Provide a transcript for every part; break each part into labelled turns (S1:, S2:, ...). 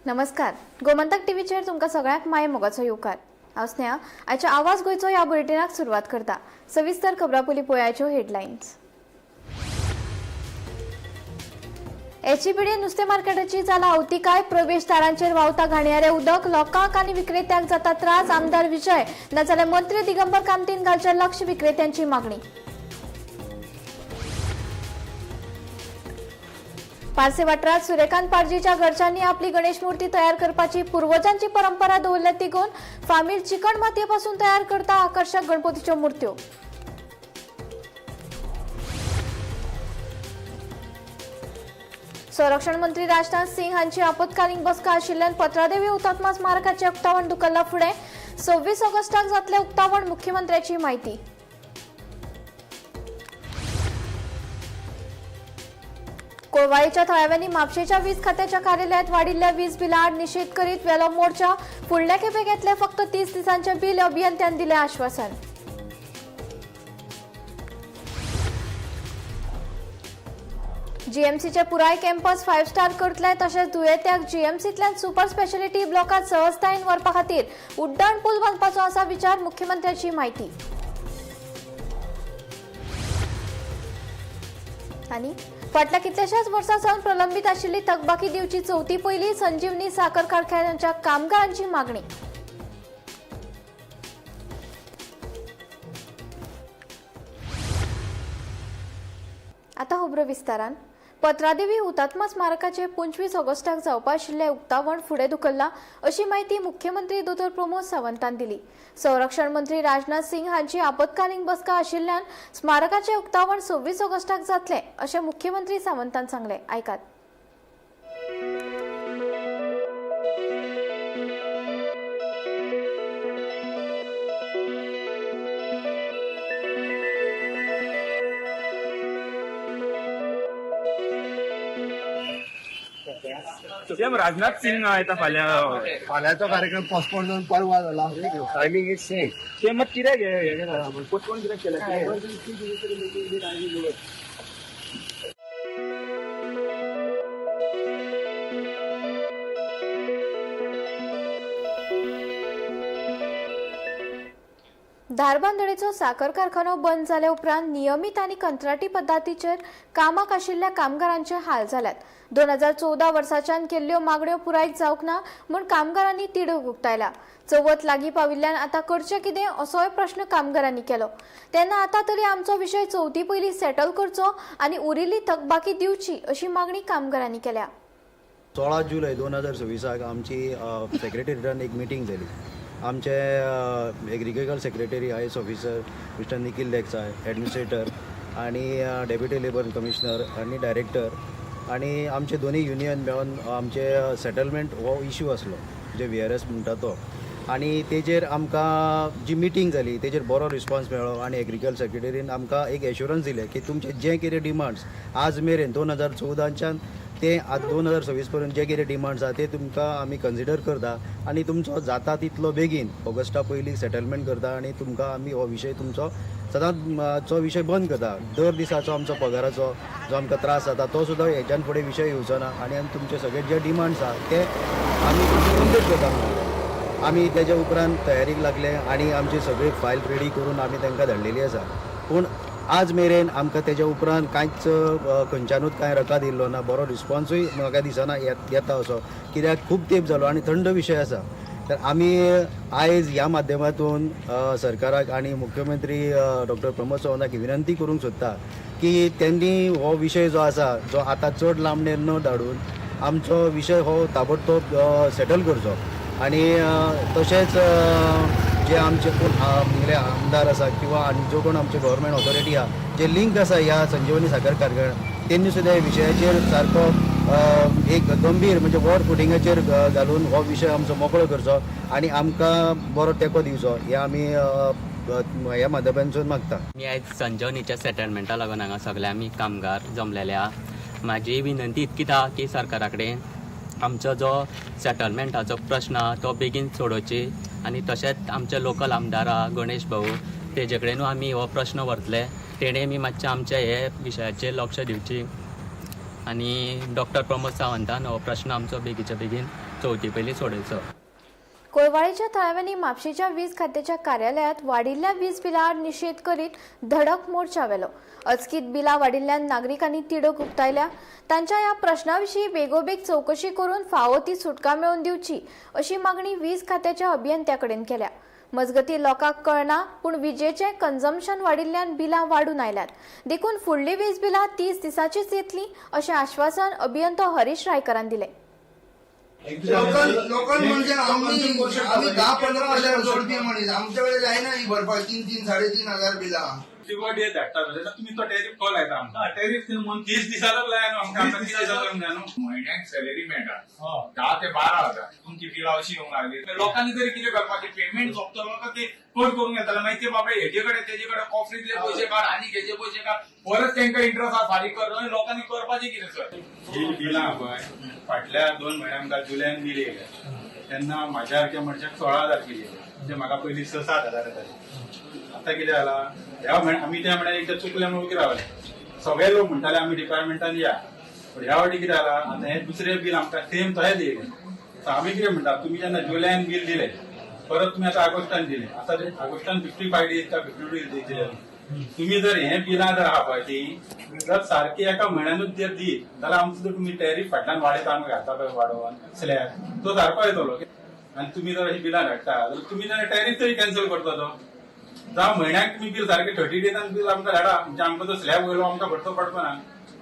S1: नमस्कार, गोमंतक टीव्हीचेर तुमकां सगळ्यांक माय मोगाचो येवकार। हांव स्नेहा। आयच्या आवाज गोंयचो ह्या बुलेटिनाक सुरवात करता। सविस्तर खबरां पयलीं पळोवयाच्यो हेडलायन्स। एचईपीडी नुस्तें मार्केटाची जाला अवतिकाय, प्रवेशदारांचेर व्हांवता घाणयारें उदक, लोकांक आनी विक्रेत्यांक जाता त्रास, आमदार विजय नाजाल्यार मंत्री दिगंबर कामतीन घालचें लक्ष, विक्रेत्यांची मागणी। पारसे वाठारांत सूर्यकांत पारजीच्या घरच्यांनी आपली गणेश मूर्ती तयार करपाची पुर्वजांची परंपरा दवरल्या तिगोवन फामील चिकण मातयेपासून तयार करता आकर्षक गणपतीच्यो मुर्त्यो। संरक्षण मंत्री राजनाथ सिंह हांची आपतकालीन बसका आशिल्ल्यान पत्रादेवी हुतात्मा स्मारकाचें उक्तावण धुकल्ला फुडें 26 ऑगस्टाक जातलें उक्तावण, मुख्यमंत्र्याची माहिती। कोळवाळीच्या थळाव्यांनी म्हापशेच्या वीज खात्याच्या कार्यालयात वाडिल्ल्या वीज बिलां आड निशेध करीत वेलो मोर्चा, फुडल्या खेपे घेतले फक्त 30 दिसांचे बील, अभियंत्यान दिलें आश्वासन। जीएमसीचे पुराय कॅम्पस 5 स्टार करतले, तशेंच दुयेंत्यांक जीएमसींतल्यान सुपर स्पेशलिटी ब्लॉकात सहजतायेन व्हरपा खातीर उड्डाण पूल बांदपाचो आसा विचार, मुख्यमंत्र्याची माहिती। आनी फाटल्या कितल्याशाच वर्सांसावन प्रलंबीत आशिल्ली थकबाकी दिवची चवथी पयली संजीवनी साखर कारखान्याच्या कामगारांची मागणी। आता खबरो विस्तारान। पत्रादेवी हुतात्मा स्मारकाचे 25 ऑगस्टाक जावपा आशिल्ले उक्तावण फुडें धुकल्ला अशी माहिती मुख्यमंत्री दोतोर प्रमोद सावंतान दिली। संरक्षण मंत्री राजनाथ सिंह हांची आपतकालीन बसका आशिल्ल्यान स्मारकाचे उक्तावण 26 ऑगस्टाक जातले अशें मुख्यमंत्री सावंतान सांगले। आयकात।
S2: राजनाथ सिंह येता
S3: फाल्याचो कार्यक्रम पोस्टपोन जावन परवा जाला। Timing is same.
S2: ते मत कित्याक पोस्टपोन कित्याक केला?
S1: धारबांदोडेचो साखर कारखानो बंद जाले उपरांत नियमीत आनी कंत्राटी पद्दतीचेर कामाक आशिल्ल्या कामगारांचे हाल जाल्यात। 2014 वर्साच्यान केल्ल्यो मागण्यो पुराय जावंक ना म्हूण कामगारांनी तिडक उक्तायला। चवथ लागीं पाविल्ल्यान आतां करचें कितें असोय प्रश्न कामगारांनी केलो। तेन्ना आतां तरी आमचो विशय चवथी पयलीं सेटल करचो आनी उरिल्ली थकबाकी दिवची अशी मागणी कामगारांनी केल्या।
S4: 16 जुलय 2026 आमची सेक्रेटरीएटान एक मिटींग जाली। आमचे agriculture secretary IAS officer mister Nikhil देसाय, एडमिनिस्ट्रेटर आणि डेप्युटी लेबर कमिशनर आणि डायरेक्टर आणि आमचे दोन्ही युनियन मेळून आमचे सेटलमेंट हो इश्यू असलो जे VRS म्हणटा तो, आणि तेजेर आमकां जी मिटींग जाली तेजेर बरो रिस्पॉन्स मेळ्ळो आणि एग्रीकल्चर सेक्रेटरीन आमकां एक एश्युरन्स दिले की तुमचे जे कितें डिमांड्स आज मेरेन 2014च्यान ते आज 2026 पर्यंत जे कितें डिमांड्स आसा ते तुमकां आमी कन्सिडर करता आणि तुमचो जाता तितलो बेगीन ऑगस्टा पयलीं सेटलमेंट करता आणि तुमकां आमी हो विशय तुमचो सदांचो विशय बंद करता। दर दिसाचो आमचो पगाराचो जो आमकां त्रास जाता तो सुद्दां हेच्यान फुडें विशय येवचो ना आणि तुमचे सगळे जे डिमांड्स आसा ते आमी कंप्लीट करता। आमी तेज्या उपरांत तयारीक लागले आणि आमची सगळी फायल रेडी करून आमी तांकां धाडलेली आसा, पूण आज मेरेन आमकां तेज्या उपरांत कांयच खंयच्यानूच कांय रकाद येयल्लो ना। बरो रिस्पॉन्सूय म्हाका दिसना येता असो, कित्याक खूब तेंप जालो आणि थंड विशय आसा। तर आमी आयज ह्या माध्यमातून सरकाराक आणि मुख्यमंत्री डॉक्टर प्रमोद सावंताक विनंती करूंक सोदता की त्यांनी हो विशय जो आसा जो आतां चड लांबणेर न धाडून आमचो विशय हो ताबडतोब सेटल करचो आणि तशेंच जे आमचे कोण आमदार आसा किंवा आनी जो कोण आमचे गव्हर्मेंट ऑथॉरिटी आहा जे लिंक आसा ह्या संजीवनी साखर कारखान्याक त्यांनी सुद्दां ह्या विशयाचेर सारको एक गंभीर म्हणजे वर फुटिंगाचेर घालून हो विशय आमचो मोकळो करचो आणि आमकां बरो तेंको दिवचो हे आमी ह्या माध्यमांतून मागता।
S5: मी आयज संजीवनीच्या सेटलमेंटा लागून हांगा सगळे आमी कामगार जमलेले आहा। म्हाजी विनंती इतकीच आहा की सरकारा कडेन आमचो जो सेटलमेंटाचो प्रश्न तो बेगीन सोडोवची आणि तशेंच आमचे लोकल आमदार आहा गणेश भाऊ तेजे कडेनूय आमी हो प्रश्न व्हरतले। तेणें बी मातशें आमच्या हे विशयाचेर लक्ष दिवची आणि डॉक्टर प्रमोद सावंतान हो प्रश्न आमचो बेगीच्या बेगीन चवथी पयलीं सोडयचो.
S1: कोळवाळेच्या थळाव्यांनी म्हापशेच्या वीज खात्याच्या कार्यालयात वाडिल्ल्या वीज बिलार निषेध करीत धडक मोर्चा वेलो. अचकीत बिलां वाडिल्ल्यान नागरिकांनी तिडक उक्तायल्या. तांच्या ह्या प्रश्नाविशीं बेगोबेग चवकशी करून फावो ती सुटका मेळोवन दिवची अशी मागणी वीज खात्याच्या अभियंत्या कडेन केल्या. मजगतीं लोकांक कळना पूण विजेचें कन्झम्पशन वाडिल्ल्यान बिलां वाडून आयल्यात. देखून फुडलीं वीज बिलां 30 दिसांचीच येतलीं अशें आश्वासन अभियंतो हरीश रायकरान दिलें.
S3: लोकल म्हणजे आम्ही 10-15 हजार जोडपी मनीस आमच्याकडे जायना ही भरपाक 3-3-3.5 हजार बिलां.
S2: बर्थडे धाडटा तुम्ही तो टॅरिफ कॉल येता आमकां टॅरिफ 30 दिसांचो लायन आमकां 30 दिसांचो न्हू
S6: म्हयन्याक सॅलरी मेळटा 10 ते 12 हजार तुमची बिलां अशी येवंक लागली. लोकांनी तरी कितें करपाचें पेमेंट सोंपतलो का ते कोण करूंक येताले मागीर ते बाबा हेजे कडेन तेजे कडेन कॉफरीतले पयशे काड आनी हेजे पयशे काड परत तांकां इंट्रस्ट फारीक कर लोकांनी करपाचें कितें सर.
S2: ही बिलां पळय फाटल्या 2 म्हयन्या आमकां जुलयान बील येयलें तेन्ना म्हाज्या सारक्या मनशाक 16,000 बील येयलें म्हणजे म्हाका पयलीं 6-7 हजार येताले. आतां कितें जाला ह्या आमी त्या म्हळ्यार एकदां चुकले म्हणून उगी रावले. सगळे लोक म्हणटाले आमी डिपार्टमेंटान या पूण ह्या फावटी कितें जाला आतां हें दुसरें बील आमकां सेम तशेंच येयलें. आमी कितें म्हणटा तुमी जेन्ना जुलयान बील दिलें परत तुमी आतां ऑगस्टान दिलें आतां ते ऑगस्टान 55 डेज का 52 डेज दिले. तुम्ही जर हें बिलां जर आहा पळय ती जर सारकी एका म्हयन्यानूच जर दीत जाल्यार आमचो जर तुमी टॅरिफ फाटल्यान वाडयता आमी घालता पळय वाडोवन स्लॅब तो सारको येतलो. आनी तुमी जर ही बिलां धाडटा जाल्यार तुमी जाल्यार टॅरिफ तरी कॅन्सल करता तो. जावं म्हयन्याक तुमी बील सारकें 30 डेजान बील आमकां धाडा म्हणजे आमकां तो स्लॅब वयलो आमकां भरचो पडचो ना.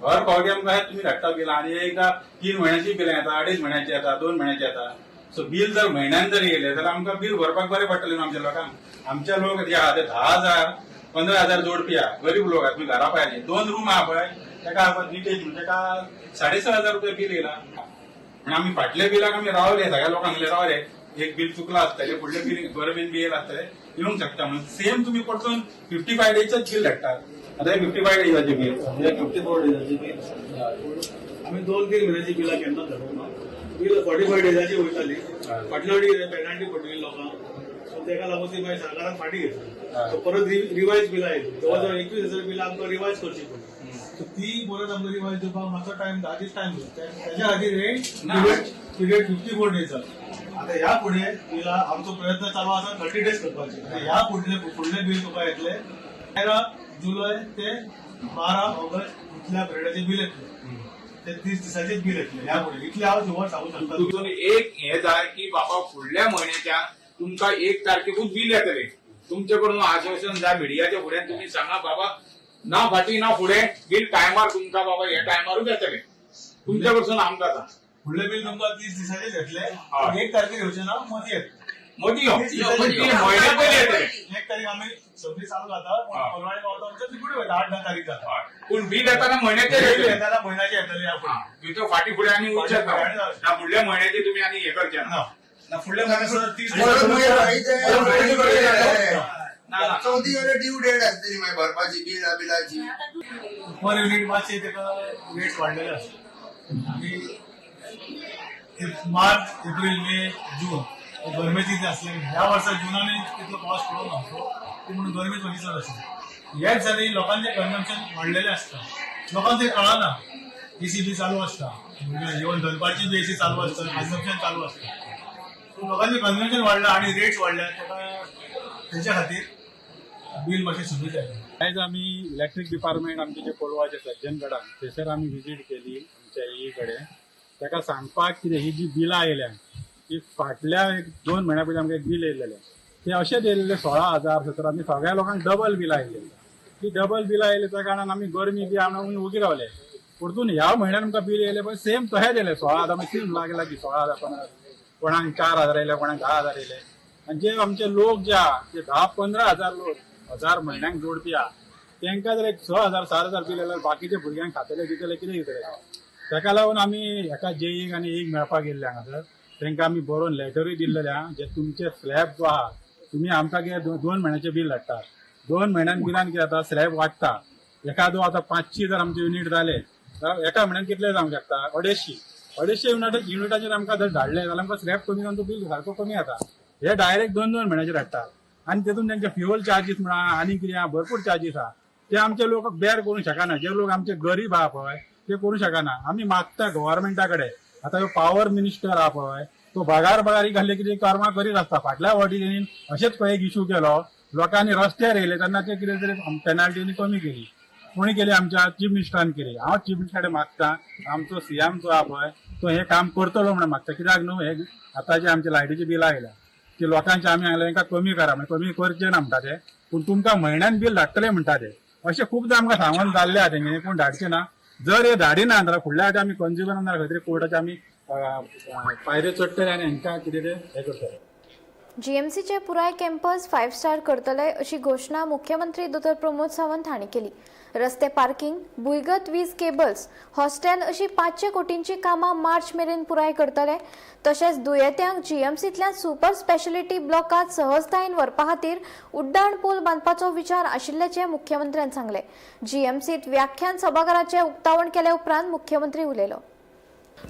S2: हर फावटी आमकां हें तुमी धाडटा बिलां आनी एकदां 3 म्हयन्याची बिलां येता 2.5 म्हयन्याची येता 2 म्हयन्याची येता. सो बील जर म्हयन्यान जर येयलें जाल्यार आमकां बील भरपाक बरें पडटलें न्हू आमच्या लोकांक. आमचे लोक जे आहा ते 10,000 15,000 जोडपी आहा गरीब लोक आहा. तुमी घरा पळयले 2 रूम आहा पळय तेका निटेज म्हणजे तेका 6,500 रुपया बील येयला. पूण आमी फाटल्या बिलाक आमी रावले सगळ्या लोकांक रावले एक बील चुकला आसतलें फुडले बील गव्हर्मेंट बी येयला आसतलें येवंक शकता म्हणून सेम तुम्ही परतून 55 डेजचेच बिल धाडटात. आता 55 डेजाचे बील 54 डेजाचे बील
S7: आम्ही 2-3 महिन्याची बिलां केन्ना धाडूना. बिल 45 डेजाची वयताली फाटल्या वाटी पेनल्टी पडटली लोकांक सो तेका लागून ती मागीर सरकारान फाटी घेतली. परत रिवायज बिलां येयली जवळ 21,000 बिलां आमकां रिवायज करची पडली. सो ती परत आमकां रिवायज दिवपाक मातसो टायम 10 दीस टायम त्याच्या खातीर पिरियड 54 डेज आता ह्या पुढे बिलां आमचो प्रयत्न चालू आसा 30 डेज करपाचे. ह्या फुडले बिल तुका येतले 13 जुलय ते 12 ऑगस्ट इतल्या पिरियडाचे बिल येतले. ते 30 दिसाचे बिल येतले ह्या पुढे इतले हांव शुवर सांगू शकता.
S6: तुम्ही एक हे जाय की बाबा फुडल्या म्हयन्याच्या तुमकां 1 तारखेकूच बिल येतले. तुमच्याकडून आश्वासन जाय मिडियाच्या फुड्यान तुम्ही सांगा बाबा ना फाटी ना फुडें बिल टायमार तुमकां बाबा हे टायमारूच येतले. तुमच्या कडसून आमकां जाय
S7: फुडले बिल तुमकां 30 दिसाचेच येतले. 1 तारखेर येवचे ना मदीं येतले.
S6: मोदी म्हयन्या पयलीं येतले.
S7: 1 तारीख आम्ही सगळी चालू जाता कोलवाडी पावता आमच्या तिकडे वयता 8-10 तारीख जाता.
S6: पूण बिल येताना म्हयन्याचे येतले.
S7: येताना म्हयन्याचे येतले ह्या फुडें.
S6: तिथं फाटी फुडें आनी उच्चत ना फुडल्या म्हयन्याचे तुम्ही आनी हे करचे ना.
S7: फुडल्या महिन्यात 30
S3: परत मागीर
S6: ना.
S3: चवथी कडे ड्यू डेट आसतली मागीर भरपाची बिलाची.
S7: पर युनिट मातशे तेका रेट्स वाडलेले आसता. आमी मार्च एप्रिल मे जून गरमेची ती आसली. ह्या वर्सा जुनान तितलो पावस पडूंक ना ती म्हणून गरमेच मातशी चड आसली. हेच जाली लोकांचे कन्झम्पशन वाडलेले आसता. लोकांक ते कळना. एसी चालू आसता इवन दनपारची बी एसी चालू आसता कन्झम्पशन चालू आसता. सो लोकांचे कन्झम्पशन वाडला आनी रेट्स वाडल्या तेच्या खातीर बिल मातशें सुरू जालें.
S8: आयज आमी इलेक्ट्रीक डिपार्टमेंट आमचे जे कोलवाचे सज्जनगडान थंयसर आमी विजीट केली आमच्या ई कडेन. ताका सांगपाक कितें ही जी बिलां येयल्या ती फाटल्या 2 म्हयन्या पयलीं आमकां एक बील येयलेलें ते अशेंच येयलेले 16,000 17 आनी सगळ्या लोकांक डबल बिलां येयलेली. ती डबल बिलां येयले त्या कारणान आमी गरमी बी आमी उगी रावले. परतून ह्या म्हयन्यान आमकां बिल येयले पण सेम तशेंच येयले 16,000 मागीर सेम लागला की 16,000 15,000 कोणाक 4,000 येयले कोणाक 10,000 येयले. आनी जे आमचे लोक जे आहा ते 10-15 हजार लोक 1000 म्हयन्याक जोडपी आहा तांकां जर एक 6,000 7,000 बिल येयल्यार बाकीच्या भुरग्यांक खातेले दितले कितें दितले. ताका लागून आमी एका जेईक आनी एक मेळपाक गेल्ले हांगासर तांकां आमी बरोवन लेटरूय दिल्लेले आहा जे तुमचे स्लॅब जो आहा तुमी आमकां कितें 2 म्हयन्याचे बिल धाडटात. 2 म्हयन्यान बिलान कितें जाता स्लॅब वाडटा. एखादो आतां 500 जर आमचे युनिट जाले जाल्यार एका म्हयन्यान कितले जावंक शकता 250 युनिटाचेर आमकां जर धाडले जाल्यार आमकां स्लॅब कमी जावन तो बिल सारको कमी येता. हे डायरेक्ट 2-2 म्हयन्याचे धाडटा आनी तेतून तांचे फ्युअल चार्जीस म्हणा आनी कितें आहा भरपूर चार्जीस आहा ते आमचे लोक बेर करूंक शकना. जे लोक आमचे गरीब आहा पळय ते करूंक शकना. आमी मागता गव्हर्मेंटा कडेन आतां ह्यो पॉवर मिनिस्टर आहा पळय तो बगार घाल्ले कितें कर्मां करीत आसता. फाटल्या फावटी तेणी अशेंच खंय एक इश्यू केलो, लोकांनी रस्त्यार येयले तेन्ना ते कितें तरी पेनाल्टी कमी केली. कोणी केली? आमच्या चीफ मिनिस्टरान केली. हांव चीफ मिनिस्टराक मागता, आमचो सीएम जो आहा पळय तो हे काम करतलो म्हणून मागता. कित्याक न्हू, हे आतां जे आमचे लायटीची बिलां आयल्या ती लोकांचे आमी हांगले तांकां कमी करा, म्हणजे कमी करचे ना म्हणटा ते, पूण तुमकां म्हयन्यान बील धाडटले म्हणटा ते. अशें खुबदां आमकां सांगून जाल्ले आहा तेंगेनी, पूण धाडचे ना. जर हे धाडिना जाल्यार फुडल्या फावटी आमी कंज्युमरांक खंय तरी कोर्टाचे आमी पायऱ्यो चडटले आनी हांकां कितें ते हे करतले.
S1: जीएमसीचे पुराय कॅम्पस 5 स्टार करतले अशी घोषणा मुख्यमंत्री डॉ. प्रमोद सावंत हांणी केली. रस्ते पार्किंग, भुंयगत वीज केबल्स, हॉस्टेल अशी 500 कोटींची कामां मार्च मेरेन पुराय करतले. तशेंच दुयेंत्यांक जीएमसींतल्या सुपर स्पेशलिटी ब्लॉकात सहजतायेन व्हरपा खातीर उड्डाण पूल बांदपाचो विचार आशिल्ल्याचें मुख्यमंत्र्यान सांगलें. जीएमसींत व्याख्यान सभाघराचें उक्तावण केले उपरांत मुख्यमंत्री उलयलो.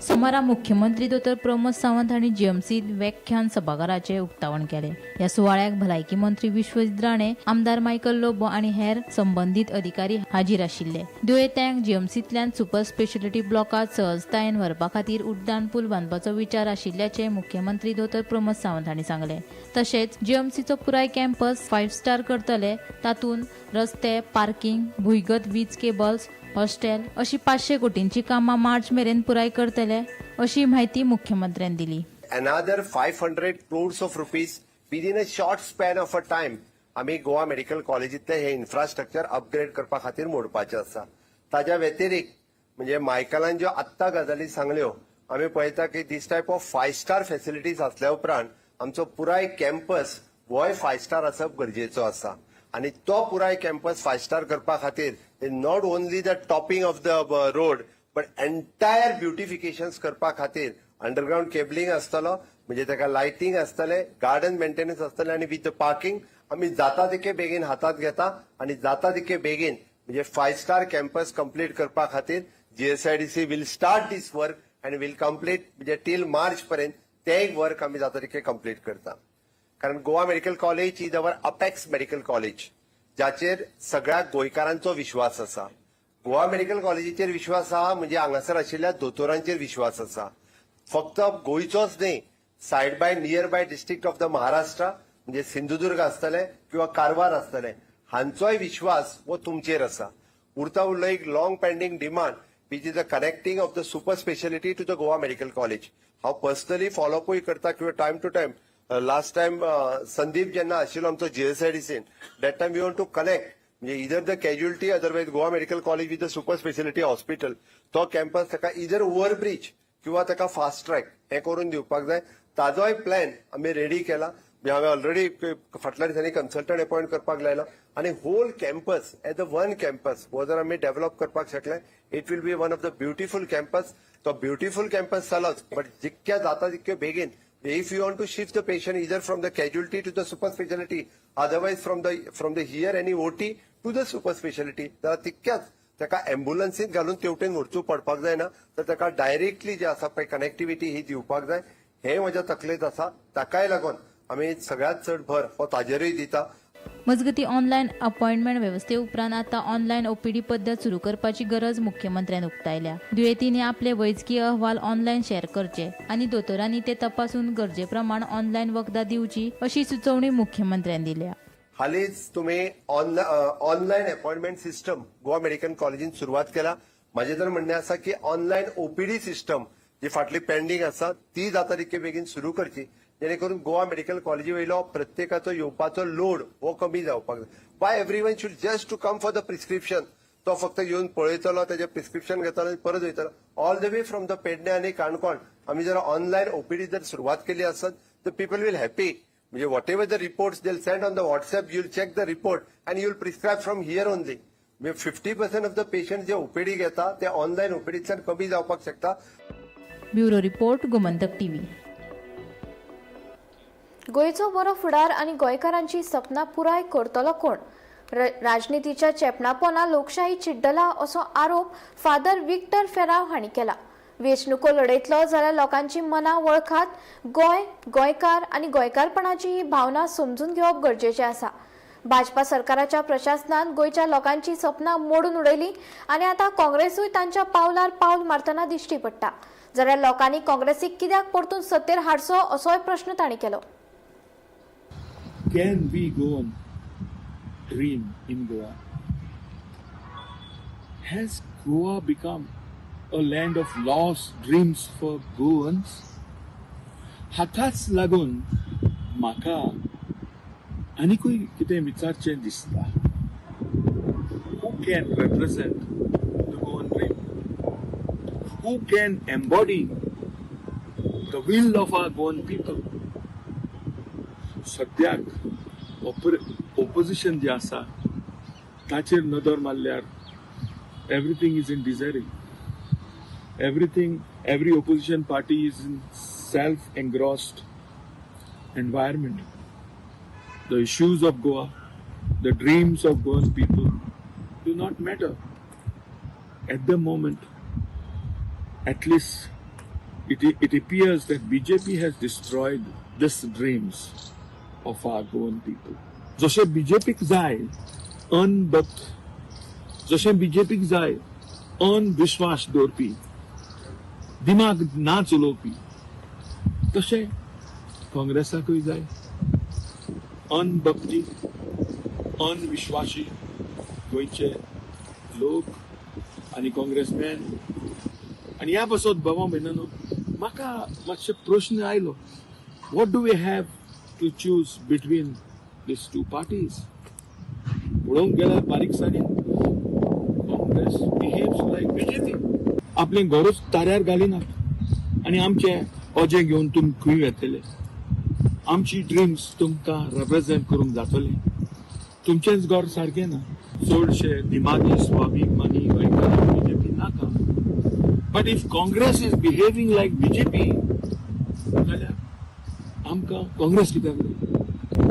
S9: सोमारा मुख्यमंत्री डॉ. प्रमोद सावंत हांणी जीएमसीत व्याख्यान सभाघराचे उक्तावण केले. ह्या सुवाळ्याक भलायकी मंत्री विश्वजीत राणे, आमदार मायकल लोबो आनी हेर संबंधीत अधिकारी हाजीर आशिल्ले. दुयेंत्यांक जीएमसींतल्यान सुपर स्पेशलिटी ब्लॉकात सहजतायेन व्हरपा खातीर उड्डाण पूल बांदपाचो विचार आशिल्ल्याचे मुख्यमंत्री डॉ. प्रमोद सावंत हांणी सांगले. तशेंच जीएमसीचो पुराय कॅम्पस 5 स्टार करतले. तातूंत रस्ते, पार्किंग, भुंयगत वीज केबल्स, हॉस्टेल अशी 500 कोटींची कामां मार्च मेरेन पुराय करतले अशी माहिती मुख्यमंत्र्यांनी दिली.
S10: Another 500 crores of rupees within a short span of a time आम्ही गोवा मेडिकल कॉलेजीतले हे इन्फ्रास्ट्रक्चर अपग्रेड करपा खातीर मोडपाचे आसा. ताज्या व्यतिरिक्त म्हणजे मायकलान ज्यो आत्ता गजाली सांगल्यो, आम्ही पळयता की दिस टायप ऑफ 5 स्टार फॅसिलिटीज आसल्या उपरांत आमचो पुराय कॅम्पस होय 5 स्टार आसप गरजेचो आसा. आणि तो पुराय कॅम्पस 5 स्टार करपा खातीर not only the topping of the road but entire beautification करपा खातीर अंडरग्राउंड केबलिंग आसतलो, म्हणजे ताका लायटिंग आसतले, गार्डन मेंटेनन्स आसतले आनी विथ द पार्किंग आमी जाता तितके बेगीन हातात घेता आणि जाता तितके बेगीन म्हणजे 5 स्टार कॅम्पस कंप्लीट करपा खातीर GSIDC will start this work and will complete म्हणजे टील मार्च पर्यंत ते एक वर्क आमी जाता तितके कंप्लीट करता. कारण Goa medical college is our apex medical college, जाचेर सगळ्या गोंयकारांचो विश्वास आसा. गोवा मेडिकल कॉलेजीचेर विश्वास आहा म्हणजे हांगासर आशिल्ल्या दोतोरांचेर विश्वास आसा. फक्त गोंयचोच न्ही, side by near by district of the Maharashtra म्हणजे सिंधुदुर्ग आसतले किंवा कारवार आसतले, हांचोय विश्वास हो तुमचेर आसा. उरता उरलो एक long pending demand which is the connecting of the super speciality to the Goa medical college. हांव पर्सनली फॉलोअपूय करता किंवा time to time last time Sandeep जेन्ना आशिल्लो आमचो जीएसआयडीसीन, that time we want to connect म्हणजे इधर the casualty otherwise Goa medical college with the super speciality hospital, तो कॅम्पस ताका इधर ओव्हरब्रिज किंवा ताका फास्ट ट्रॅक हे करून दिवपाक जाय. ताजोय प्लॅन आमी रेडी केला. हांवें ऑलरेडी फाटल्या दिसांनी कन्सल्टंट अपॉइंट करपाक लायला आणि whole campus as a one campus हो जर आमी डेव्हलप करपाक शकले, it will be one of the beautiful campus. तो ब्युटिफूल कॅम्पस जालोच, बट जितक्या जाता तितक्यो बेगीन if you want to shift the patient either from the casualty to the super specialty, otherwise from the here any OT to the super specialty, तर तितक्याच ताका एम्ब्युलन्सीत घालून तेवटेन व्हरचो पडपाक जायना, तर ताका डायरेक्टली जे आसा पळय कनेक्टिव्हिटी ही दिवपाक जाय. हे म्हज्या तकलेंत आसा. ताकाय लागून आमी सगळ्यात चड भर हो ताजेरूय दिता.
S9: मजगती ऑनलायन अपॉइंटमेंट व्यवस्थे उपरांत आता ऑनलायन ओपीडी पद्दत सुरू करपाची गरज मुख्यमंत्र्यान उक्तायल्या. दुयेंतींनी आपले वैजकी अहवाल ऑनलायन शेअर करचे आणि दोतोरांनी ते तपासून गरजे प्रमाण ऑनलायन वखदां दिवची अशी सुचोवणी मुख्यमंत्र्यान दिल्या.
S10: हालींच तुम्ही online appointment system Goa medical कॉलेजीन सुरवात केला. माझे तर म्हणणे आसा की ऑनलायन ओपीडी सिस्टम जी फाटली पेंडिंग आसा ती जाता तितके बेगीन सुरू करची, जेणे करून गोवा मेडिकल कॉलेजी वयलो प्रत्येकाचो येवपाचो लोड हो कमी जावपाक जाय. Why everyone should just to come for the prescription. तो फक्त येवन पळयतलो, ताजें प्रिस्क्रिप्शन घेतलो आनी परत वयतलो. All the way from the Pernem आनी काणकोण आमी जर ऑनलायन ओपीडी जर सुरवात केली आसत, द पीपल वील हॅपी. म्हणजे whatever the reports they send on the WhatsApp, you will check the report and you will prescribe from here only. म्हणजे 50% of the patient जे ओपीडी घेता ते online ओपीडीच्यान कमी जावपाक शकता.
S9: Bureau report, Gomantak TV.
S1: गोंयचो बरो फुडार आनी गोंयकारांची सपनां पुराय करतलो कोण? राजनितीच्या चेपणापोना लोकशाही चिड्डला असो आरोप फादर विक्टर फेराव हांणी केला. वेंचणुको लढयतलो जाल्यार लोकांची मनां वळखात गोंय, गोंयकार आनी गोंयकारपणाची ही भावना समजून घेवप गरजेचें आसा. भाजपा सरकाराच्या प्रशासनान गोंयच्या लोकांची सपनां मोडून उडयली आनी आतां काँग्रेसूय तांच्या पावलार पावल मारतना दिश्टी पडटा. जाल्यार लोकांनी काँग्रेसीक कित्याक परतून सत्तेर हाडचो असोय प्रश्न तांणी केलो.
S11: Can we go on dream in Goa? Has Goa become a land of lost dreams for Goans? हाकाच लागून म्हाका आनीकूय कितें विचारचें दिसता. Who can represent the Goan dream? Who can embody the will of our Goan people? सद्याक opposition जे आसा ताचेर नदर मारल्यार everything is in disarray. every opposition party is in self-engrossed environment. The issues of Goa, the dreams of Goan people do not matter. At the moment, at least it appears that BJP has destroyed these dreams of our Goan people. जशे BJPक जाय अनभक्त, जशे BJPक जाय अनविश्वास दवरपी, दिमाग ना चलोवपी, तशे काँग्रेसाकूय जाय अनभक्ती, अनविश्वासी गोंयचे लोक आनी काँग्रेसमॅन. आनी ह्या पासत बाबा म्हणना म्हाका मातशे प्रश्न आयलो. What do we have to choose between these two parties? पळोवंक गेल्यार बारीकसाणेन काँग्रेस बिहेव्स लायक बीजेपी. आपलें घरूच ताऱ्यार घालिनात आनी आमचे ओजे घेवन तुम खंय येतले. आमची ड्रिम्स तुमकां रिप्रेझेंट करूंक जातले. तुमचेंच घर सारकें ना. चडशे दिमागी स्वाभिमानी गोंयकार बीजेपी नाका. But if Congress is behaving like BJP जाल्यार आमकां काँग्रेस कित्याक जाय?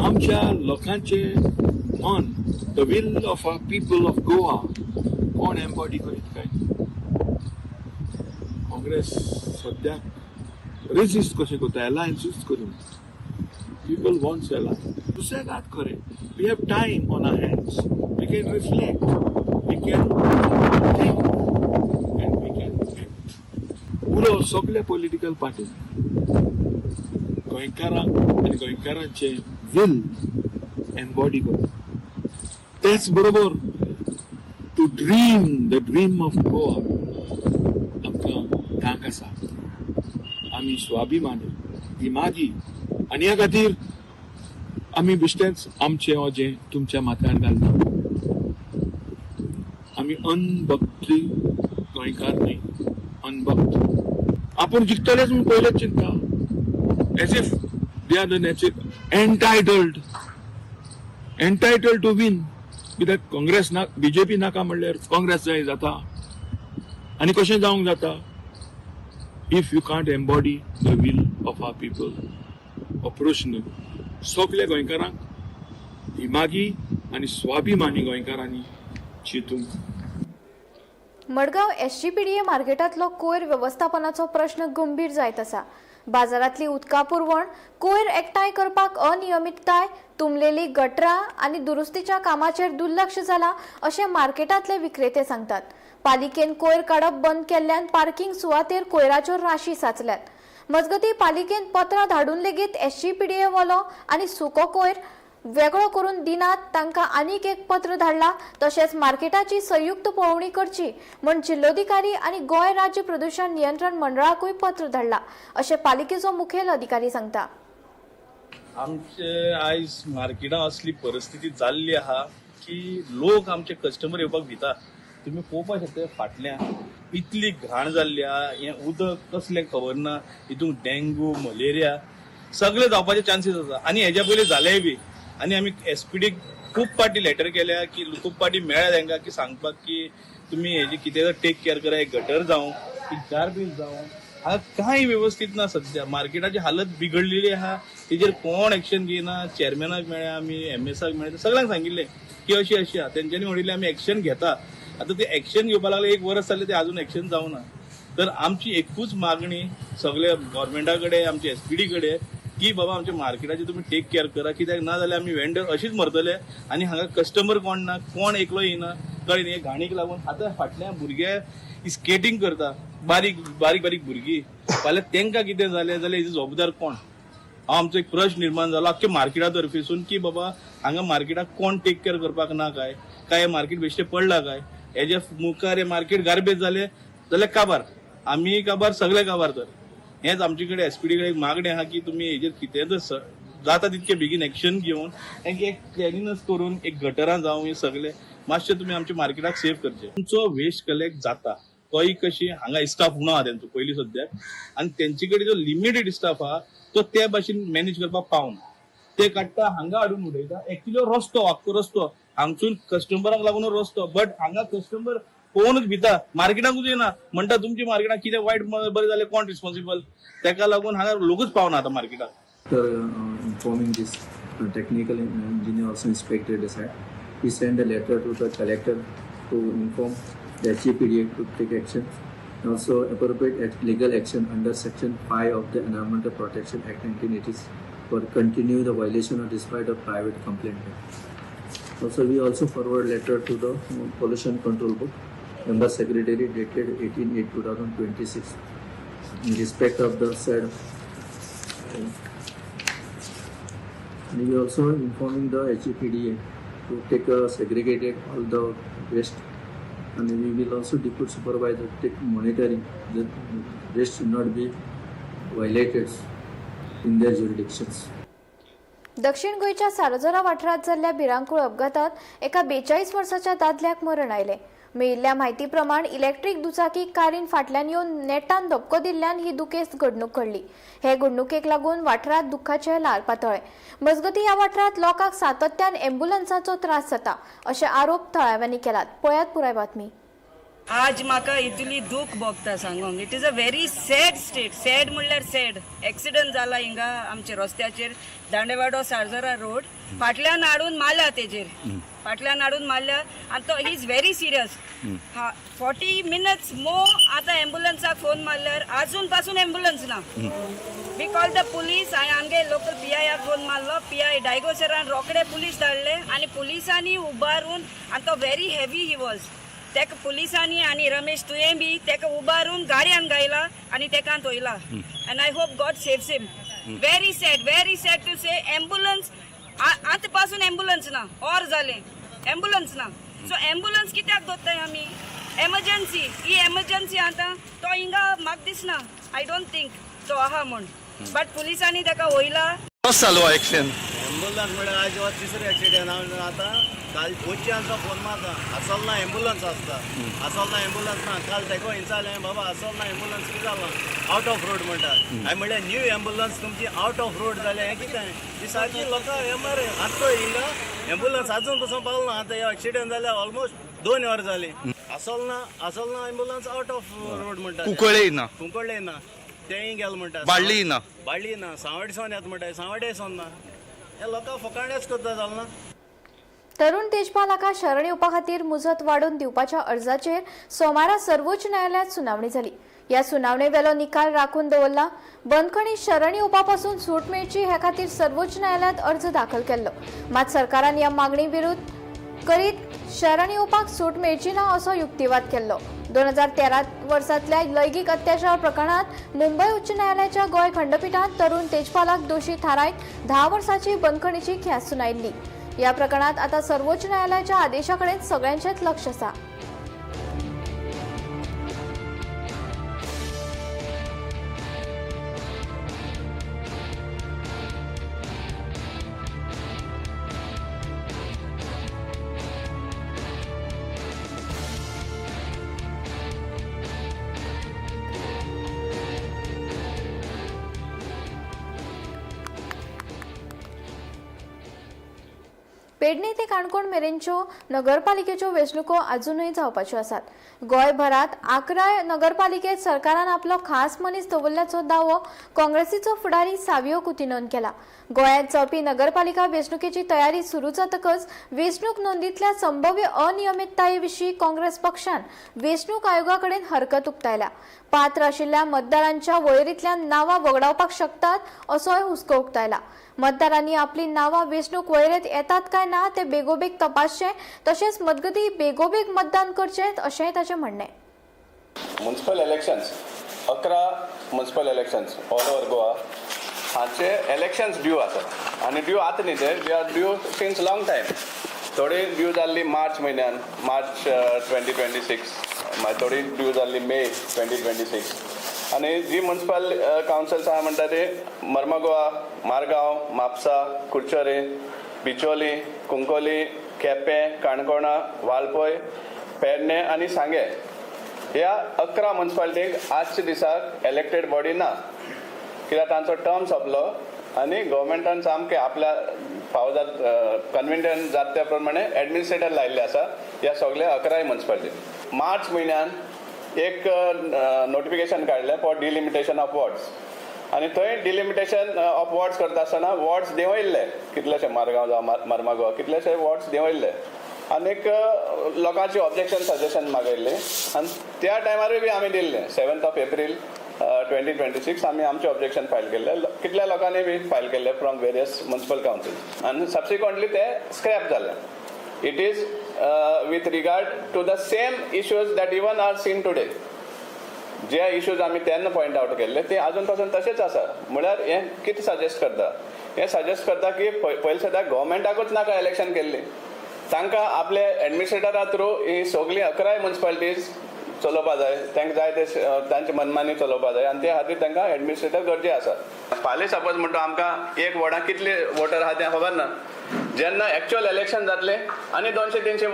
S11: आमच्या लोकांचे मन, the will of our people of Goa कोण एम्बॉडी करीत काय? काँग्रेस सद्याक रेजिस्ट कशें करता, अलायन्सूच करीना. People wants alliance. सुसेगाद खरें. We have time on our hands. We can reflect, we can think and we can act. उलो सगळ्या पॉलिटिकल पार्टीनी गोंयकारांक आनी गोंयकारांचे विल एम्बॉडी करता. त्याच बरोबर to dream the dream of Goa आमकां धाक आसा. आमी स्वाभिमानी, दिमागी आनी ह्या खातीर आमी बेश्टेच आमचे ओजें तुमच्या माथ्यार घालना. आमी अनभक्ती गोंयकार न्ही, अनभक्त. आपूण जिखतलेच म्हूण पयलेच चिंतता. As if they are the entitled to win. कित्याक काँग्रेस ना, बीजेपी नाका म्हणल्यार काँग्रेस जाय जाता. आनी कशें जावंक जाता? If you can't embody the will of our people. हो प्रश्न सगळ्या गोंयकारांक, दिमागी आनी स्वाभिमानी गोंयकारांनी चिंतूंक.
S1: मडगांव एसजीपीडीए मार्केटांतलो कोयर वेवस्थापनाचो प्रश्न गंभीर जायत आसा. बाजारांतली उदका पुरवण, कोयर एकठांय करपाक अनियमितताय, तुंबलेली गटरां आनी दुरुस्तीच्या कामाचेर दुर्लक्ष जाला अशें मार्केटांतले विक्रेते सांगतात. पालिकेन कोयर काडप बंद केल्ल्यान पार्किंग सुवातेर कोयराच्यो राशी साचल्यात. मजगतीं पालिकेन पत्रां धाडून लेगीत एसजीपीडीए वालो आनी सुको कोयर वेगळो करून दिनात तांकां आनीक एक पत्र धाडला. तशेंच मार्केटाची संयुक्त पळोवणी करची म्हूण जिल्लोधिकारी आनी गोंय राज्य प्रदूषण नियंत्रण मंडळाकूय पत्र धाडला अशें पालिकेचो मुखेल अधिकारी सांगता.
S12: आमचे आयज मार्केटां असली परिस्थिती जाल्ली आहा की लोक आमचे कस्टमर येवपाक भिता. तुम्ही पळोवपाक शकता फाटल्यान इतली घाण जाल्ली आहा. हें उदक कसलें खबर ना. हितून डेंगू, मलेरिया सगळे जावपाचे चान्सीस आसा. आनी हेज्या पयलीं जालेय बी. आनी आमी एसपीडीक खूब पाटी लेटर केल्या की खूब पाटी मेळ्ळ्या तांकां की सांगपाक की तुमी हेजी कितें टेक केअर करा. एक गटर जावं, एक गार्बेज जावं, हांगा कांय वेवस्थीत ना. सध्या मार्केटाची हालत बिगडलेली आहा. तेजेर कोण एक्शन घेयना. चेअरमॅनाक मेळ्ळ्या आमी, एमएसाक मेळ्ळ्या, सगळ्यांक सांगिल्लें की अशी अशी आहा. तेंच्यांनी म्हणिल्लें आमी एक्शन घेता. आतां ते एक्शन घेवपाक लागले 1 वर्स जालें, ते अजून एक्शन जावना. तर आमची एकूच मागणी सगळ्या गव्हर्मेंटा कडेन, आमच्या एसपीडी कडेन की बाबा आमच्या मार्केटाची तुम्ही टेक केअर करा. कित्याक ना जाल्यार आमी वेंडर अशीच मरतले आनी हांगा कस्टमर कोण ना, कोण एकलो येना. कळ्ळें न्ही. घाणीक लागून आतां फाटल्यान भुरगे स्केटींग करता. बारीक बारीक बारीक भुरगीं फाल्यां तेंकां कितें जालें जाल्यार हेजो जबाबदार कोण? आमचो एक प्रश्न निर्माण जालो आख्ख्या मार्केटा तर्फेसून की बाबा हांगा मार्केटाक कोण टेक केअर करपाक ना काय मार्केट बेश्टें पडला काय हेजे मुखार हे मार्केट गार्बेज जालें जाल्यार काबार आमी काबार सगळे काबार. तर हेच आमचे कडेन एसपीडी कडेन मागणें आहा की तुमी हेजेर कितें जाता तितके बेगीन एक्शन घेवन तांकां एक क्लिनिनस करून एक गटरां जावं हे सगळे मातशें तुमी आमच्या मार्केटाक सेफ करचे. तुमचो वेस्ट कलेक्ट जाता तोय कशी हांगा स्टाफ उणो आहा तेंचो पयलीं सद्याक आनी तेंचे कडेन जो लिमिटेड स्टाफ आहा तो त्या भाशेन मॅनेज करपाक पावना. ते काडटा हांगा हाडून उडयता. एक्चुअली रस्तो आख्खो रस्तो हांगसून कस्टमराक लागून रस्तो बट हांगा कस्टमर पळोवनूच भिता मार्केटाकूच येना म्हणटा तुमच्या मार्केटाक कितें वायट बरें जालें कोण रिस्पॉन्सिबल तेका लागून हांगा लोकूच पावना आतां मार्केटाक.
S13: Informing this technical engineer also inspected the site. We sent a letter to the collector to inform the HEPDA to take action. Also appropriate legal action under Section 5 of the Environmental Protection Act 1980 for continue the violation or despite of private complaint. Also we also forward letter to the Pollution Control Board, Member Secretary dated 18/8/2026 in respect of the said. And we also informing the HEPDA to take segregated all the waste, and we will also deputy supervisor take monitoring that waste should not be violated in their jurisdictions.
S1: दक्षिण गोंयच्या सारजोरा वाठारात जाल्ल्या भिरांकूळ अपघातात एका 42 वर्साच्या दादल्याक मरण आयले. मेळिल्ल्या म्हायती प्रमाण इलेक्ट्रीक दुचाकी कारीन फाटल्यान येवन नेटान धपको दिल्ल्यान ही दुखेस्त घडणूक घडली. हे घडणुकेक लागून वाठारात दुख्खाचे ल्हार पातळ्ळे. मजगतीं ह्या वाठारात लोकांक सातत्यान एम्ब्युलन्साचो त्रास जाता अशे आरोप थळाव्यांनी केलात. पळयात पुराय बातमी.
S14: आज म्हाका इतली दूख भोगता सांगूंक. It is a very sad state. Sad म्हणल्यार सॅड. एक्सिडंट जाला हिंगा आमच्या रस्त्याचेर दांडेवाडो सारजोरा रोड. फाटल्यान हाडून मारल्या तेजेर. फाटल्यान हाडून मारल्या आनी तो he is very serious. 40 minutes आतां एम्ब्युलन्साक फोन मारल्यार आजून पासून एम्ब्युलन्स ना. We call the police. हांवें आमगे लोकल PIक फोन मारलो. PI डायगोसरान रोखडे पुलीस धाडले आनी पुलिसांनी उबारून आनी तो व्हेरी हेवी ही वॉज. तेका पुलिसांनी आनी रमेश तुवें बी तेका उबारून गाडयान गायला आनी तेका थोयला. And I hope God saves him. Very sad to say ambulance आतां पासून एम्ब्युलन्स ना. ऑर जालें एम्ब्युलन्स ना. सो एम्ब्युलन्स कित्याक दवरताय आमी? एमर्जन्सी. ही एमर्जन्सी आतां तो हिंगा म्हाका दिसना. आय डोंट थिंक तो आहा म्हूण. बट पुलिसांनी तेका वयला.
S12: कसो जालो एक्सिडेंट?
S4: एम्ब्युलन्स म्हळ्यार आज जेव्हा तिसरे एक्सिडेंट आतां काल गोंयच्यानचो फोन मारता आसोल ना एम्ब्युलन्स आसता. आसोल ना एम्ब्युलन्स ना. काल तेको विचारलें बाबा आसोल ना एम्ब्युलन्स कितें जालां? आउट ऑफ रोड म्हणटात. हांवें म्हणलें न्यू एम्ब्युलन्स तुमची आउट ऑफ रोड जालें हें कितें? ती सारकी लोकां हें मरे आतां हिंगा एम्ब्युलन्स आजून पसून पावलो ना. आतां ह्यो एक्सिडेंट जाल्यार ऑलमोस्ट 2 वर जालीं. आसोल ना एम्ब्युलन्स आउट ऑफ रोड म्हणटात. कुंकळ्ळे ना तेंय गेल म्हणटात. बाळ्ळी ना. सावड्डेसून येता म्हणटात. सावड्डेसून ना. हे लोकां फकाणेच करता जाल ना.
S1: तरुण तेजपाल हाका शरण येवपा खातीर मुजत वाडोवन दिवपाच्या अर्जाचेर सोमारा सर्वोच्च न्यायालयात सुनावणी जाली. ह्या सुनावणे वेलो निकाल राखून दवरला. बंदखणीत शरण येवपा पासून सूट मेळची हे खातीर सर्वोच्च न्यायालयात अर्ज दाखल केल्लो. मात सरकारान ह्या मागणी विरुद्ध करीत शरण येवपाक सूट मेळची ना असो युक्तिवाद केल्लो. 2013 वर्सांतल्या लैंगीक अत्याचार प्रकरणात मुंबय उच्च न्यायालयाच्या गोंय खंडपीठान तरुण तेजपालाक दोशी थारायत 10 वर्सांची बंदखणीची ख्यास्त सुनायल्ली. या प्रकरणात आता सर्वोच्च न्यायालयाच्या आदेशाकडे सगळ्यांचेच लक्ष आसा. पेडणे ते काणकोण मेरेनच्यो नगरपालिकेच्यो वेंचणुको अजूनय जावपाच्यो आसात. गोंयभरात 11 नगरपालिकेत सरकारान आपलो खास मनीस दवरल्याचो दावो काँग्रेसीचो फुडारी सावियो कुतिनोन केला. गोंयांत जावपी नगरपालिका वेंचणुकेची तयारी सुरू जातकच वेंचणूक नोंदींतल्या संभाव्य अनियमितताये विशीं काँग्रेस पक्षान वेंचणूक आयोगा कडेन हरकत उक्तायल्या. पात्र आशिल्ल्या मतदारांच्या वळेरींतल्यान नांवां वगडावपाक शकतात असोय हुस्को उक्तायला. मतदारांनी आपली नांवां वेंचणूक वळेरेंत येतात काय ना ते बेगोबेग तपासचें तशेंच मजगतीं बेगोबेग मतदान करचें अशेंय ताचें म्हणणें.
S12: Municipal elections 11 municipal elections all over Goa हाचे इलेक्शन्स ड्यू आसा आनी ड्यू आतां न्ही ते they are due since long time. थोडी ड्यू जाल्ली मार्च म्हयन्यान, मार्च 2026, मागीर थोडी ड्यू जाल्ली मे 2026. आनी जी म्युन्सिपल कावन्सिल्स आहा म्हणटा ती मर्मगोवा, मारगांव, म्हापसा, कुडचोरे, बिचोली, कुंकोली, केपें, काणकोणा, वालपय, पेडणे आनी सांगे ह्या 11 म्युन्सिपालिटीक आजच्या दिसाक इलेक्टेड बॉडी ना, कित्याक तांचो टर्म सोंपलो आनी गव्हर्मेंटान सामकें आपल्या फाव कन्विनियंट जाता त्या प्रमाणे एडमिनिस्ट्रेटर लायिल्ले आसा ह्या सगळ्या 11 म्युन्सिपालिटीक. मार्च म्हयन्यान एक नोटिफिकेशन काडलें फॉर डिलिमिटेशन ऑफ वॉर्ड्स आनी थंय डिलिमिटेशन ऑफ वॉर्ड्स करता आसतना वॉर्ड्स देंवयल्ले, कितलेशे मारगांव जावं मर्मागोवा कितलेशे वॉर्ड्स देंवयल्ले. आनीक लोकांची ऑब्जेक्शन सजेशन मागयल्ली आनी त्या टायमारूय बी आमी दिल्ले. 7 एप्रील 2026 आमी आमचे ऑब्जेक्शन फायल केल्ले. कितल्या लोकांनी बी फायल केल्ले फ्रॉम वेरियस म्युन्सिपल कावन्सिल्स आनी सबसिक्वंटली ते स्क्रॅप जाले. It is with regard to the same issues that even are seen today. जे इश्यूज आमी तेन्ना पॉयंट आवट केल्ले ते अजून पासून तशेच आसा. म्हळ्यार हें कितें सजेस्ट करता? हें सजेस्ट करता की पयलीं सद्या गव्हर्मेंटाकूच नाका इलेक्शन केल्ली, तांकां आपले एडमिनिस्ट्रेटरा थ्रू ही सगळीं 11 म्युन्सिपालिटीज चलोवपा जाय, तांकां जाय ते तांची मनमानी चलोवपा जाय आनी ते खातीर तांकां एडमिनिस्ट्रेटर गरजे आसा. फाल्यां सपोज म्हणटा आमकां एक वॉर्डाक कितले वोटर आहा तें खबर ना. जेन्ना एक्च्युअल इलेक्शन जातले आनी 200-300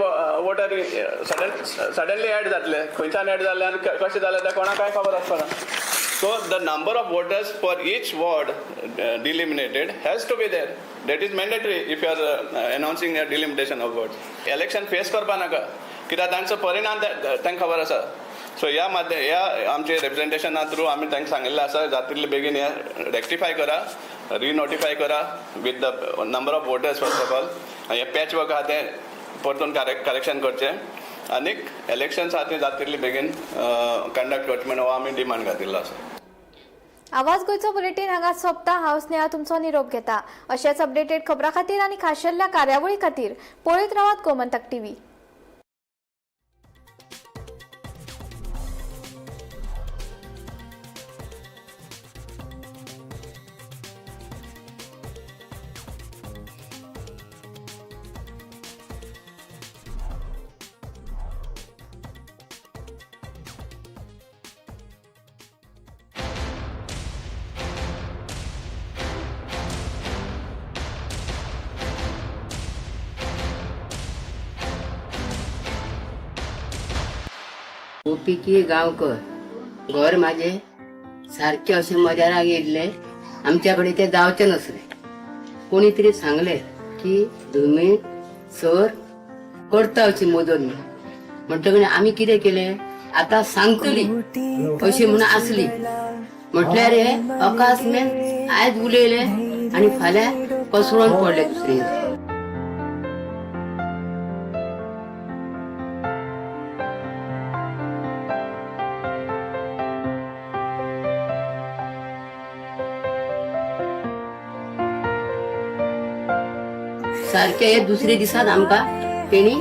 S12: वोटर सडनली एड जातले, खंयच्यान एड जाले आनी कशें जालें तें कोणाक कांय खबर आसपाना. So the number of voters for each ward delimitated has to be there. That is mandatory if you are announcing a delimitation of wards. Election face करपा नाका कित्याक तांचो परिणाम तांकां खबर आसा. सो ह्या आमचे रिप्रेझेंटेशना थ्रू आमी तांकां सांगिल्लें आसा जातले बेगीन हें रेक्टिफाय करा, रिनोटिफाय करा with the number of voters first of all. हे पॅच वर्क आहा तें परतून करेक्शन करचें आनीक इलेक्शन्स आहा तीं जातली बेगीन कंडक्ट करचें म्हणून हो आमी डिमांड घातिल्लो आसा.
S1: आवाज गोंयचो बुलेटीन हांगा सोंपता. हांव स्नेहा तुमचो निरोप घेता. अशेच अपडेटेड खबरां खातीर आनी खाशेल्ल्या कार्यावळी खातीर पळयत रावात गोमंतक टीव्ही.
S15: ओपीकी गांवकर घर माझे सारखे असे मजाराक येयल्ले, आमच्याकडे ते जावचे नसले. कोणी तरी सांगले की तुम्ही सर करता अशी मदत म्हणटकीर आमी कितें केले, आता सांगतली अशी म्हणून आसली. म्हटल्यार हे अकास्मेन आयज उलयले आनी फाल्यां पसरोन पडले दुसरे. सारखे हे दुसरे दिसात आमकां तेणी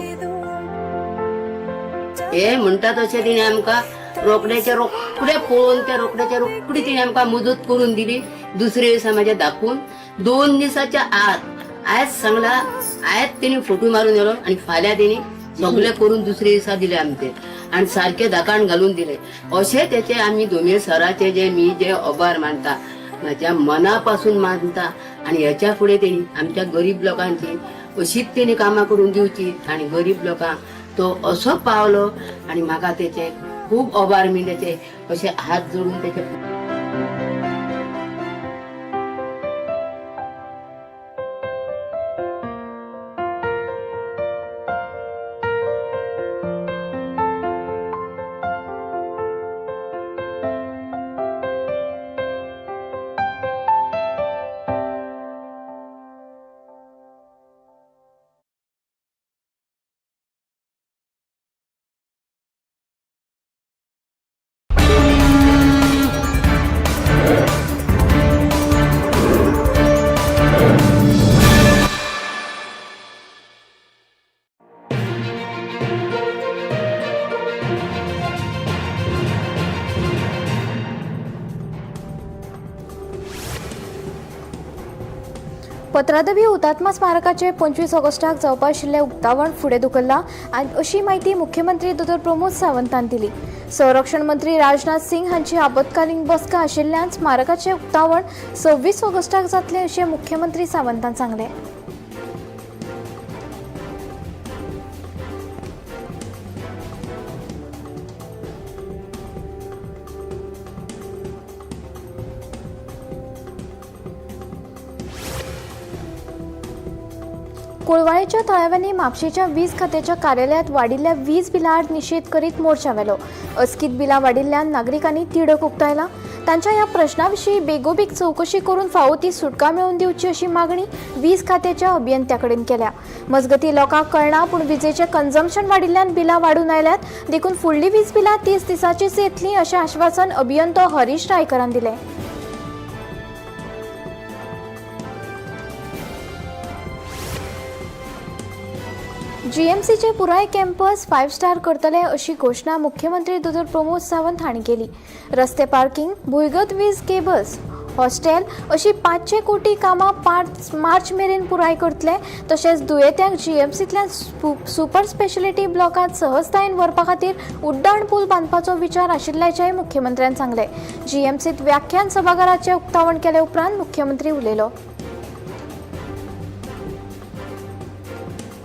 S15: हे म्हणटा तशें तिणे आमकां रोखड्याचे रोखडे पळोवन त्या रोखड्याच्या रोखडी तिणे आमकां मदत करून दिली. दुसरे दिसा म्हाजे दाखवून 2 दिसाच्या आत आयज सांगला, आयज तेणी फोटो मारून येलो आनी फाल्यां तेणी सगळे करून दुसरे दिसा दिले आमचे आनी सारखे दाकाण घालून दिले. अशें तेचे आमी दोमेर सराचे जे आभार मानता, म्हाज्या मना पासून मानता. आणि ह्याच्या फुडें तेणी आमच्या गरीब लोकांची अशीच तेणी कामां करून दिवची आनी गरीब लोकांक तो असो पावलो आनी म्हाका तेचे खूब आभार मी तेचे अशे हात जोडून तेचे
S1: पत्रादवी हुतात्मा स्मारकाचे 25 ऑगस्टाक जावपा आशिल्लें उक्तावण फुडें धुकल्ला आनी अशी माहिती मुख्यमंत्री दोतोर प्रमोद सावंतान दिली. संरक्षण मंत्री राजनाथ सिंग हांची आपतकालीन बसका आशिल्ल्यान स्मारकाचें उक्तावण 26 ऑगस्टाक जातलें अशें मुख्यमंत्री सावंतान सांगलें. कोळवाळेच्या थळाव्यांनी म्हापशेच्या वीज खात्याच्या कार्यालयात वाडिल्ल्या वीज बिलां आड निशेध करीत मोर्चा व्हेलो. अस्कीत बिलां वाडिल्ल्यान नागरिकांनी तिडक उक्तायला. तांच्या ह्या प्रश्नाविशीं बेगोबेग चवकशी करून फावो ती सुटका मेळोवन दिवची अशी मागणी वीज खात्याच्या अभियंत्या कडेन केल्या. मजगतीं लोकांक कळना पूण विजेचें कन्झम्पशन वाडिल्ल्यान बिलां वाडून आयल्यात. देखून फुडलीं वीज बिलां 30 दिसांचीच येतलीं अशें आश्वासन अभियंतो हरीश रायकरान दिलें. जीएमसीचे पुराय कॅम्पस 5 स्टार करतले अशी घोशणा मुख्यमंत्री दोतोर प्रमोद सावंत हांणी केली. रस्ते पार्किंग, भुंयगत वीज केबल्स, हॉस्टेल अशी 500 कोटी कामां मार्च मेरेन पुराय करतले. तशेंच दुयेंत्यांक जीएमसींतल्या सुपर स्पेशलिटी ब्लॉकांत सहजतायेन व्हरपा खातीर उड्डाण पूल बांदपाचो विचार आशिल्ल्याचेंय मुख्यमंत्र्यान सांगलें. जीएमसींत व्याख्यान सभाघराचें उक्तावण केले उपरांत मुख्यमंत्री उलयलो.